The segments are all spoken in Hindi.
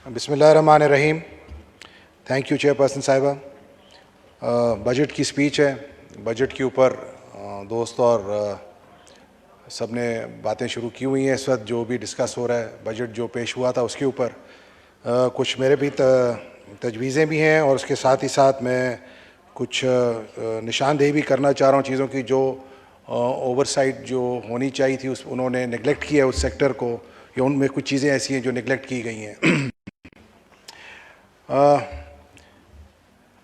बिस्मिल्लाहिर्रहमानिर्रहीम। थैंक यू चेयरपर्सन साहिबा। बजट की स्पीच है। बजट के ऊपर दोस्त और सब ने बातें शुरू की हुई हैं। इस वक्त जो भी डिस्कस हो रहा है, बजट जो पेश हुआ था उसके ऊपर कुछ मेरे भी तजवीज़ें भी हैं और उसके साथ ही साथ मैं कुछ निशानदेही भी करना चाह रहा हूँ चीज़ों की जो ओवरसाइट जो होनी चाहिए थी उस उन्होंने नेगलेक्ट किया है उस सेक्टर को, या उनमें कुछ चीज़ें ऐसी हैं जो नेगलेक्ट की गई हैं।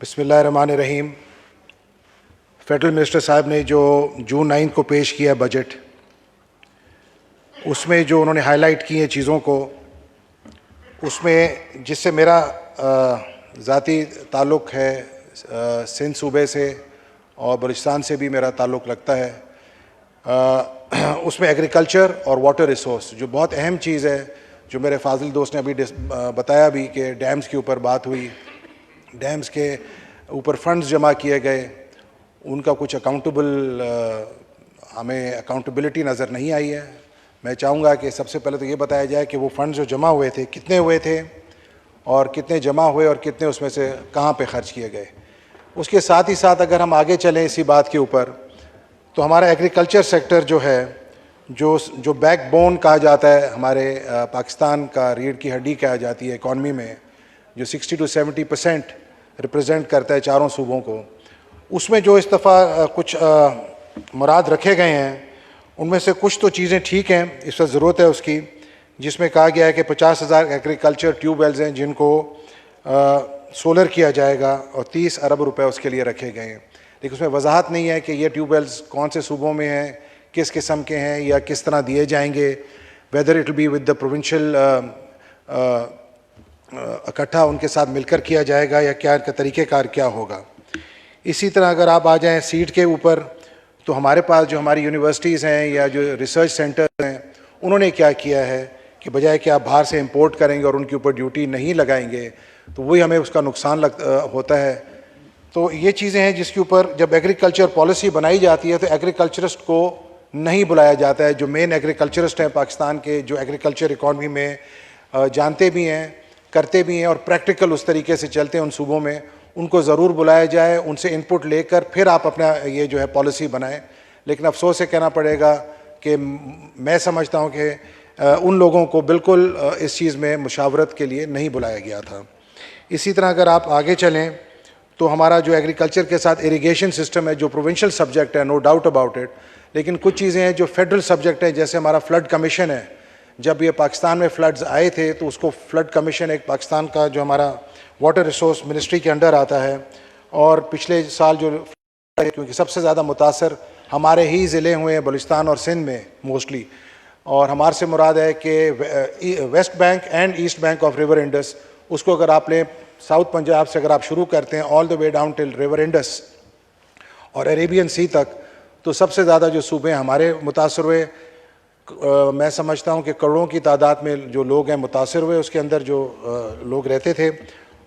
बिस्मिल्लाहिर्रहमानिर्रहीम। फेडरल मिनिस्टर साहब ने जो जून 9 को पेश किया बजट, उसमें जो उन्होंने हाईलाइट की हैं चीज़ों को, उसमें जिससे मेरा ज़ाती ताल्लुक़ है सिंध सूबे से और बलूचिस्तान से भी मेरा ताल्लुक़ लगता है, उसमें एग्रीकल्चर और वाटर रिसोर्स जो बहुत अहम चीज़ है, जो मेरे फाजिल दोस्त ने अभी बताया भी कि डैम्स के ऊपर बात हुई, डैम्स के ऊपर फंड्स जमा किए गए, उनका कुछ हमें अकाउंटेबिलिटी नज़र नहीं आई है। मैं चाहूँगा कि सबसे पहले तो ये बताया जाए कि वो फंड्स जो जमा हुए थे कितने हुए थे और कितने जमा हुए और कितने उसमें से कहाँ पे खर्च किए गए। उसके साथ ही साथ अगर हम आगे चलें इसी बात के ऊपर, तो हमारा एग्रीकल्चर सेक्टर जो है, जो बैकबोन कहा जाता है हमारे पाकिस्तान का, रीढ़ की हड्डी कहा जाती है इकॉनमी में, जो 60 to 70% रिप्रेजेंट करता है चारों सूबों को, उसमें जो इस दफ़ा कुछ मुराद रखे गए हैं उनमें से कुछ तो चीज़ें ठीक हैं, इस वक्त ज़रूरत है उसकी, जिसमें कहा गया है कि 50,000 एग्रीकल्चर ट्यूबवेल्स हैं जिनको सोलर किया जाएगा और 30 अरब रुपए उसके लिए रखे गए हैं। लेकिन उसमें वजाहत नहीं है कि ये ट्यूबवेल्स कौन से सूबों में हैं, किस किस्म के हैं या किस तरह दिए जाएंगे, whether it will be with the provincial इकट्ठा उनके साथ मिलकर किया जाएगा या क्या का तरीक़ेकार क्या होगा। इसी तरह अगर आप आ जाएं सीट के ऊपर, तो हमारे पास जो हमारी यूनिवर्सिटीज़ हैं या जो रिसर्च सेंटर्स हैं, उन्होंने क्या किया है कि बजाय कि आप बाहर से इंपोर्ट करेंगे और उनके ऊपर ड्यूटी नहीं लगाएंगे तो वही हमें उसका नुकसान होता है। तो ये चीज़ें हैं जिसके ऊपर जब एग्रीकल्चर पॉलिसी बनाई जाती है तो एग्रीकल्चरिस्ट को नहीं बुलाया जाता है, जो मेन एग्रीकल्चरिस्ट हैं पाकिस्तान के, जो एग्रीकल्चर इकॉनमी में जानते भी हैं, करते भी हैं और प्रैक्टिकल उस तरीके से चलते हैं उन सूबों में, उनको ज़रूर बुलाया जाए, उनसे इनपुट लेकर फिर आप अपना ये जो है पॉलिसी बनाएं। लेकिन अफसोस से कहना पड़ेगा कि मैं समझता हूँ कि उन लोगों को बिल्कुल इस चीज़ में मुशावरत के लिए नहीं बुलाया गया था। इसी तरह अगर आप आगे चलें तो हमारा जो एग्रीकल्चर के साथ इरिगेशन सिस्टम है, जो प्रोविंशियल सब्जेक्ट है, नो डाउट अबाउट इट, लेकिन कुछ चीज़ें हैं जो फेडरल सब्जेक्ट है, जैसे हमारा फ्लड कमीशन है। जब ये पाकिस्तान में फ्लड्स आए थे तो उसको फ्लड कमीशन एक पाकिस्तान का जो हमारा वाटर रिसोर्स मिनिस्ट्री के अंडर आता है, और पिछले साल जो क्योंकि सबसे ज़्यादा मुतासर हमारे ही ज़िले हुए हैं बलूचिस्तान और सिंध में मोस्टली, और हमारे से मुराद है कि West Bank and east bank of river Indus, उसको अगर आप लें साउथ पंजाब से अगर आप शुरू करते हैं all the way down till river Indus और अरेबियन सी तक, तो सबसे ज़्यादा जो सूबे हमारे मुतासर हुए, मैं समझता हूँ कि करोड़ों की तादाद में जो लोग हैं मुतासर हुए, उसके अंदर जो लोग रहते थे,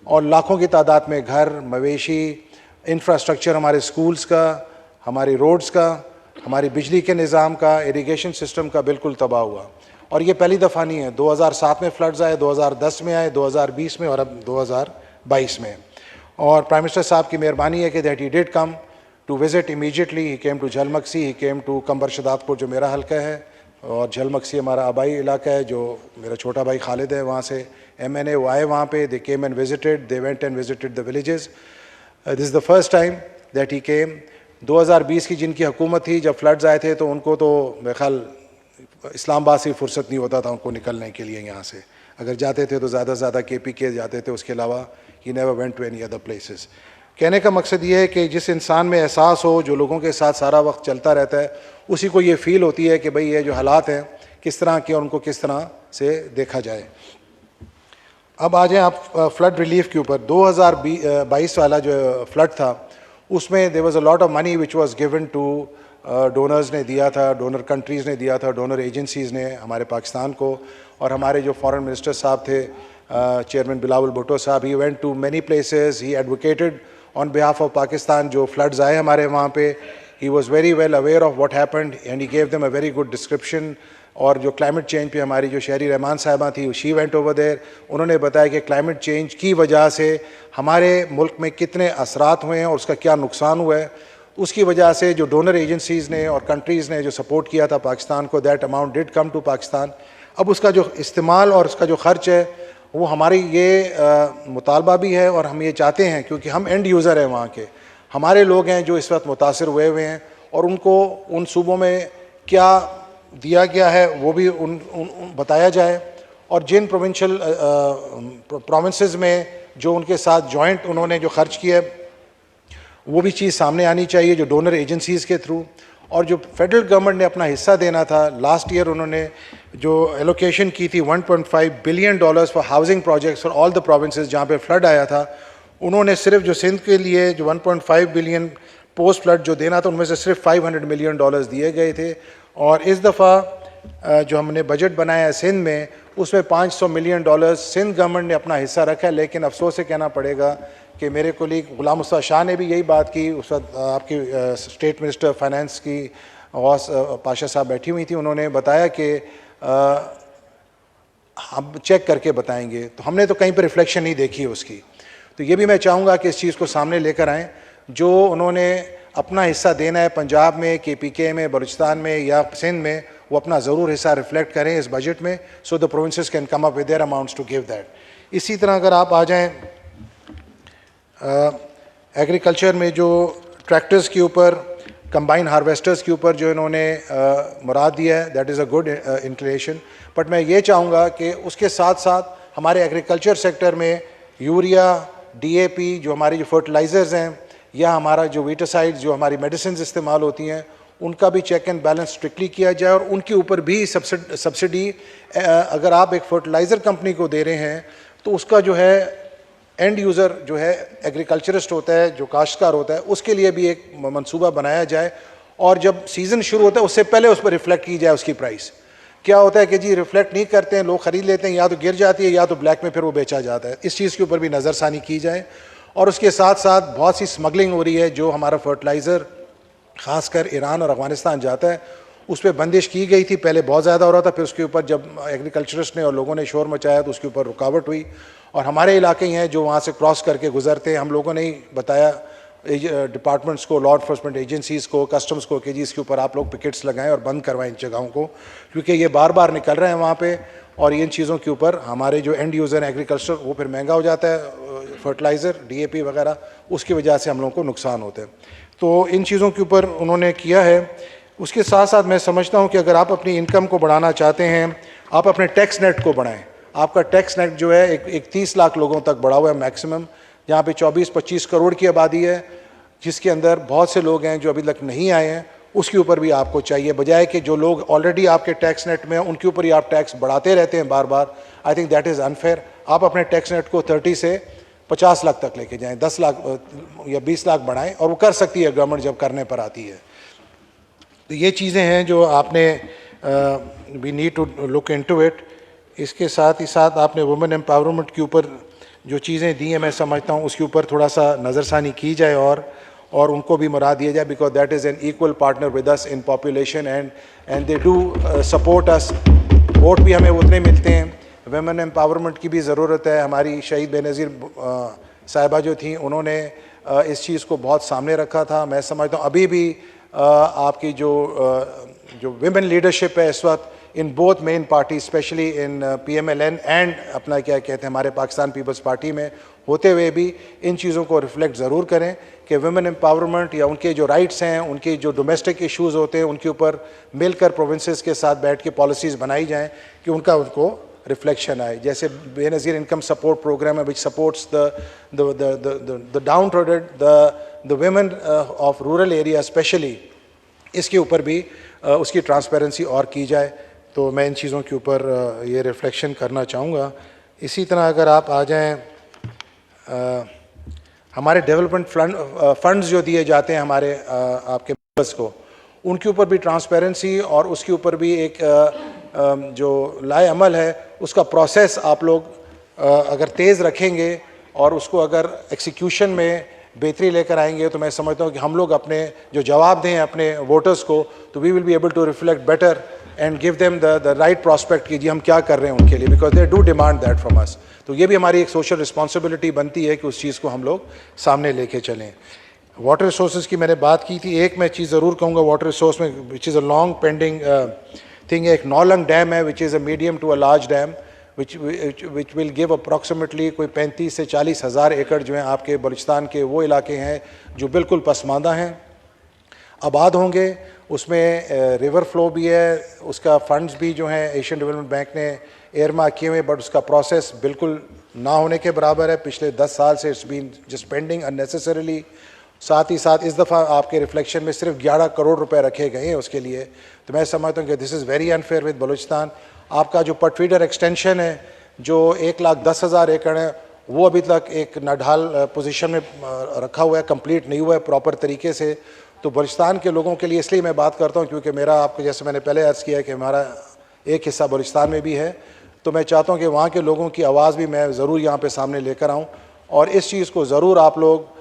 और लाखों की तादाद में घर, मवेशी, इंफ्रास्ट्रक्चर, हमारे स्कूल्स का, हमारी रोड्स का, हमारी बिजली के निज़ाम का, इरिगेशन सिस्टम का बिल्कुल तबाह हुआ। और ये पहली दफ़ा नहीं है, 2007 में फ्लड्स आए, 2010 में आए, 2020 में और अब 2022 में। और प्राइम मिनिस्टर साहब की मेहरबानी है कि that he did come to visit immediately, he came to Jhal Magsi, he came to Kambar Shahdadpur जो मेरा हल्का है, और झलमक्सी हमारा आबाई इलाका है जो मेरा छोटा भाई खालिद है वहाँ से MNA, वो आए वहाँ पे, they came and visited, they went and visited the villages. This is the first time that he came. 2020 की जिनकी हुकूमत थी, जब फ्लड्स आए थे तो उनको तो मेरे ख्याल इस्लामाबाद से फुर्सत नहीं होता था उनको निकलने के लिए यहाँ से, अगर जाते थे तो ज़्यादा से ज़्यादा KPK जाते थे, उसके अलावा he never went to any other places. कहने का मकसद ये है कि जिस इंसान में एहसास हो, जो लोगों के साथ सारा वक्त चलता रहता है, उसी को ये फील होती है कि भाई ये जो हालात हैं किस तरह के और उनको किस तरह से देखा जाए। अब आ जाएं आप फ्लड रिलीफ के ऊपर। 2022 वाला जो फ्लड था उसमें there was a lot of money which was given to donors ने दिया था, डोनर कंट्रीज़ ने दिया था, डोनर एजेंसीज़ ने हमारे पाकिस्तान को, और हमारे जो फॉरेन मिनिस्टर साहब थे चेयरमैन बिलावल भुट्टो साहब, he went to many places, he advocated on behalf of Pakistan. जो फ्लड्स आए हमारे वहाँ पे, he was very well aware of what happened and he gave them a very good description और जो क्लाइमेट चेंज पे हमारी जो शहरी रहमान साहिबा थी, शी वेंट ओवर देयर, उन्होंने बताया कि क्लाइमेट चेंज की वजह से हमारे मुल्क में कितने असरात हुए हैं और उसका क्या नुकसान हुआ है। उसकी वजह से जो डोनर एजेंसीज़ ने और कंट्रीज़ ने जो सपोर्ट किया था पाकिस्तान को, that amount did come to Pakistan. अब उसका जो इस्तेमाल और उसका जो ख़र्च है वो हमारी ये मुतालबा भी है और हम ये चाहते हैं, क्योंकि हम एंड यूज़र हैं वहाँ के, हमारे लोग हैं जो इस वक्त मुतासर हुए हैं, और उनको उन सूबों में क्या दिया गया है वो भी उन बताया जाए, और जिन प्रोविंशियल प्रोविंसेस में जो उनके साथ जॉइंट उन्होंने जो खर्च किया है वो भी चीज़ सामने आनी चाहिए जो डोनर एजेंसीज़ के थ्रू। और जो फेडरल गवर्नमेंट ने अपना हिस्सा देना था, लास्ट ईयर उन्होंने जो एलोकेशन की थी $1.5 billion for housing projects for all the provinces जहाँ पे फ्लड आया था, उन्होंने सिर्फ जो सिंध के लिए जो 1.5 बिलियन पोस्ट फ्लड जो देना था उनमें से सिर्फ $500 मिलियन दिए गए थे। और इस दफ़ा जो हमने बजट बनाया है सिंध में, उसमें $500 मिलियन सिंध गवर्नमेंट ने अपना हिस्सा रखा है। लेकिन अफसोस से कहना पड़ेगा कि मेरे कोलीग गुलाम मुस्तफा शाह ने भी यही बात की, उस वक्त आपकी स्टेट मिनिस्टर फाइनेंस की गौस पाशा साहब बैठी हुई थी, उन्होंने बताया कि हम चेक करके बताएंगे। तो हमने तो कहीं पर रिफ्लेक्शन नहीं देखी है उसकी। तो ये भी मैं चाहूँगा कि इस चीज़ को सामने लेकर आएँ, जो उन्होंने अपना हिस्सा देना है पंजाब में, KPK में, बलूचिस्तान में या सिंध में, वो अपना ज़रूर हिस्सा रिफ्लेक्ट करें इस बजट में, so the provinces can come up with their amounts to give that. इसी तरह अगर आप आ जाएँ एग्रीकल्चर में जो ट्रैक्टर्स के ऊपर, कंबाइन हार्वेस्टर्स के ऊपर जो इन्होंने मुराद दिया है, that is a good inclination. But मैं ये चाहूँगा कि उसके साथ साथ हमारे एग्रीकल्चर सेक्टर में यूरिया, DAP जो हमारी जो फर्टिलाइज़र्स हैं, या हमारा जो वीटासाइड्स जो हमारी मेडिसिन इस्तेमाल होती हैं, उनका भी चेक एंड बैलेंस स्ट्रिक्टली किया जाए, और उनके ऊपर भी सब्सिडी अगर आप एक फर्टिलाइज़र कंपनी को दे रहे हैं तो उसका जो है एंड यूज़र जो है एग्रीकल्चरिस्ट होता है, जो काश्तकार होता है, उसके लिए भी एक मंसूबा बनाया जाए, और जब सीज़न शुरू होता है उससे पहले उस पर रिफ्लेक्ट की जाए उसकी प्राइस। क्या होता है कि जी रिफ्लेक्ट नहीं करते हैं, लोग ख़रीद लेते हैं, या तो गिर जाती है या तो ब्लैक में फिर वो बेचा जाता है। इस चीज़ के ऊपर भी नज़रसानी की जाए। और उसके साथ साथ बहुत सी स्मगलिंग हो रही है, जो हमारा फर्टिलाइज़र ख़ासकर ईरान और अफ़गानिस्तान जाता है, उस पर बंदिश की गई थी, पहले बहुत ज़्यादा हो रहा था, फिर उसके ऊपर जब एग्रीकल्चरिस्ट ने और लोगों ने शोर मचाया तो उसके ऊपर रुकावट हुई। और हमारे इलाके ही हैं जो वहाँ से क्रॉस करके गुजरते हैं, हम लोगों ने ही बताया डिपार्टमेंट्स को, लॉ इन्फोर्समेंट एजेंसीज़ को, कस्टम्स को कि जी इसके ऊपर आप लोग पिकेट्स लगाएं और बंद करवाएं इन जगहों को, क्योंकि ये बार बार निकल रहे हैं वहाँ पे, और इन चीज़ों के ऊपर हमारे जो एंड यूज़र हैं एग्रीकल्चर, वो फिर महंगा हो जाता है फर्टिलाइज़र, DAP वगैरह, उसकी वजह से हम लोगों को नुकसान होते हैं। तो इन चीज़ों के ऊपर उन्होंने किया है। उसके साथ साथ मैं समझता हूँ कि अगर आप अपनी इनकम को बढ़ाना चाहते हैं, आप अपने टैक्स नेट को बढ़ाएं। आपका टैक्स नेट जो है एक 30 लाख लोगों तक बढ़ा हुआ है मैक्सिमम, जहाँ पे 24-25 करोड़ की आबादी है, जिसके अंदर बहुत से लोग हैं जो अभी तक नहीं आए हैं। उसके ऊपर भी आपको चाहिए, बजाय कि जो लोग ऑलरेडी आपके टैक्स नेट में हैं उनके ऊपर ही आप टैक्स बढ़ाते रहते हैं बार बार। I think that is unfair. आप अपने टैक्स नेट को 30 से 50 लाख तक लेके जाएं, 10 लाख या 20 लाख बढ़ाएं, और वो कर सकती है गवर्नमेंट जब करने पर आती है। तो ये चीज़ें हैं जो आपने we need to look into it. इसके साथ ही साथ आपने वुमेन एम्पावरमेंट के ऊपर जो चीज़ें दी हैं, मैं समझता हूँ उसके ऊपर थोड़ा सा नज़रसानी की जाए और उनको भी मुराद दिया जाए, because that is an equal partner with us in population and they do support us. Vote भी हमें उतने मिलते हैं। वुमेन एम्पावरमेंट की भी ज़रूरत है। हमारी शहीद बेनज़ीर साहिबा जो थी, उन्होंने इस चीज़ को बहुत सामने रखा था। मैं समझता हूँ अभी भी आपकी जो विमेन लीडरशिप है इस वक्त in both men party, specially in PMLN and अपना क्या कहते हैं हमारे पाकिस्तान पीपल्स पार्टी में होते हुए भी इन चीज़ों को रिफ्लेक्ट ज़रूर करें कि वुमेन एम्पावरमेंट या उनके जो राइट्स हैं, उनके जो डोमेस्टिक इश्यूज़ होते हैं, उनके ऊपर मिलकर प्रोविंसेस के साथ बैठ के पॉलिसीज़ बनाई जाएँ कि उनको रिफ्लेक्शन आए। जैसे बेनज़ीर इनकम सपोर्ट प्रोग्राम है which supports the downtrodden the women of rural area specially, इसके ऊपर भी उसकी ट्रांसपेरेंसी और की जाए। तो मैं इन चीज़ों के ऊपर ये रिफ्लेक्शन करना चाहूँगा। इसी तरह अगर आप आ जाएँ हमारे डेवलपमेंट फंड्स जो दिए जाते हैं हमारे आपके मेंबर्स को, उनके ऊपर भी ट्रांसपेरेंसी और उसके ऊपर भी एक जो लाए अमल है उसका प्रोसेस आप लोग अगर तेज़ रखेंगे और उसको अगर एक्सिक्यूशन में बेहतरी लेकर आएंगे, तो मैं समझता हूँ कि हम लोग अपने जो जवाब दें अपने वोटर्स को, तो we will be able to reflect better and give them the right prospect कि जी हम क्या कर रहे हैं उनके लिए, because they do demand that from us. तो ये भी हमारी एक सोशल रिस्पॉन्सिबिलिटी बनती है कि उस चीज़ को हम लोग सामने लेके चलें। वाटर रिसोर्सेज की मैंने बात की थी, एक मैं चीज़ ज़रूर कहूँगा वाटर रिसोर्स में, which is a long pending thing, एक नौलंग डैम है which is a medium to a large dam which will give approximately कोई 35 से 40 हज़ार एकड़ जो हैं आपके बलूचिस्तान के वो इलाके हैं जो बिल्कुल पसमानदा हैं, आबाद होंगे। उसमें रिवर फ्लो भी है, उसका फंड्स भी जो हैं एशियन डेवलपमेंट बैंक ने एयरमार्क किए हुए, बट उसका प्रोसेस बिल्कुल ना होने के बराबर है। पिछले 10 साल से it's been just pending unnecessarily. साथ ही साथ इस दफ़ा आपके रिफ्लेक्शन में सिर्फ 11 करोड़ रुपए रखे गए हैं उसके लिए। तो मैं समझता हूँ कि this is very unfair with Balochistan. आपका जो पटफीडर एक्सटेंशन है जो 1,10,000 एकड़ है, वो अभी तक एक नाढाल पोजीशन में रखा हुआ है, कंप्लीट नहीं हुआ है प्रॉपर तरीके से। तो बलूचिस्तान के लोगों के लिए इसलिए मैं बात करता हूँ क्योंकि मेरा, आपको जैसे मैंने पहले अर्ज़ किया है कि हमारा एक हिस्सा बलूचिस्तान में भी है, तो मैं चाहता हूँ कि वहाँ के लोगों की आवाज़ भी मैं ज़रूर यहाँ पे सामने लेकर आऊँ। और इस चीज़ को ज़रूर आप लोग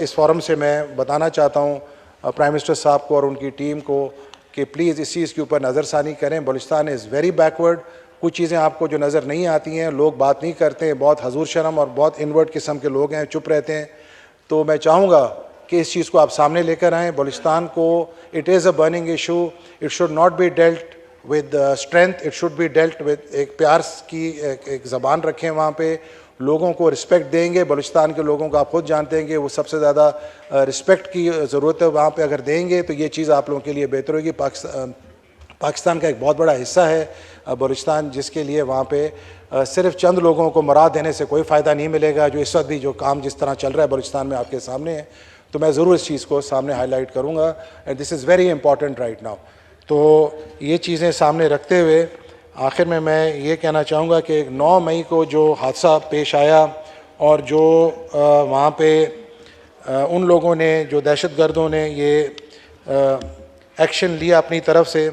इस फोरम से मैं बताना चाहता हूँ प्राइम मिनिस्टर साहब को और उनकी टीम को कि प्लीज़ इस चीज़ के ऊपर नज़रसानी करें। Balochistan is very backward. कुछ चीज़ें आपको जो नज़र नहीं आती हैं, लोग बात नहीं करते हैं, बहुत हजूर शर्म और बहुत इनवर्ट किस्म के लोग हैं, चुप रहते हैं। तो मैं चाहूँगा कि इस चीज़ को आप सामने लेकर आएँ। बलूचिस्तान को, it is a burning issue, it should not be dealt with strength, it should be dealt with एक प्यार की एक ज़बान रखें वहाँ पे, लोगों को रिस्पेक्ट देंगे। बलूचिस्तान के लोगों को आप खुद जानते हैं कि वो सबसे ज़्यादा रिस्पेक्ट की ज़रूरत है वहाँ पे, अगर देंगे तो ये चीज़ आप लोगों के लिए बेहतर होगी। पाकिस्तान का एक बहुत बड़ा हिस्सा है बलूचिस्तान, जिसके लिए वहाँ पे सिर्फ चंद लोगों को मरा देने से कोई फ़ायदा नहीं मिलेगा। जो इस वक्त भी जो काम जिस तरह चल रहा है बलूचिस्तान में आपके सामने है, तो मैं ज़रूर इस चीज़ को सामने हाईलाइट करूँगा and this is very important right now. तो ये चीज़ें सामने रखते हुए आखिर में मैं ये कहना चाहूँगा कि 9 मई को जो हादसा पेश आया और जो वहाँ पे उन लोगों ने, जो दहशतगर्दों ने ये एक्शन लिया अपनी तरफ से,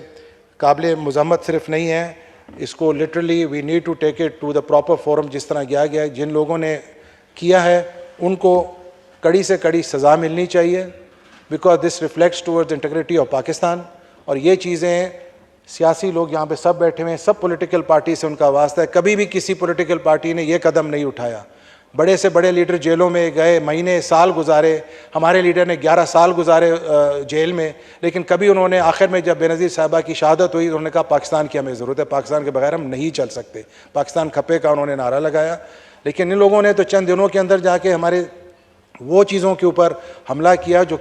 काबिल मज़म्मत सिर्फ नहीं है, इसको literally we need to take it to the proper forum. जिस तरह किया गया है, जिन लोगों ने किया है उनको कड़ी से कड़ी सज़ा मिलनी चाहिए, because this reflects towards integrity of Pakistan. और ये चीज़ें सियासी लोग यहाँ पे सब बैठे हुए हैं, सब पॉलिटिकल पार्टी से उनका वास्ता है। कभी भी किसी पॉलिटिकल पार्टी ने ये कदम नहीं उठाया। बड़े से बड़े लीडर जेलों में गए, महीने साल गुजारे, हमारे लीडर ने 11 साल गुजारे जेल में, लेकिन कभी उन्होंने आखिर में जब बेनज़ीर साहिबा की शहादत हुई, उन्होंने कहा पाकिस्तान की हमें ज़रूरत है, पाकिस्तान के बगैर हम नहीं चल सकते, पाकिस्तान खपे का उन्होंने नारा लगाया। लेकिन इन लोगों ने तो चंद दिनों के अंदर जाके हमारे वो चीज़ों के ऊपर हमला किया जो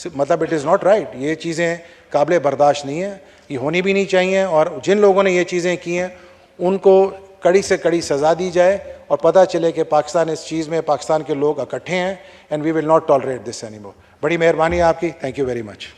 मतलब इट इज़ नॉट राइट। ये चीज़ें काबिल बर्दाश्त नहीं है, ये होनी भी नहीं चाहिए। और जिन लोगों ने ये चीज़ें की हैं उनको कड़ी से कड़ी सज़ा दी जाए और पता चले कि पाकिस्तान इस चीज़ में, पाकिस्तान के लोग इकट्ठे हैं and we will not tolerate this anymore. बड़ी मेहरबानी आपकी, थैंक यू वेरी मच।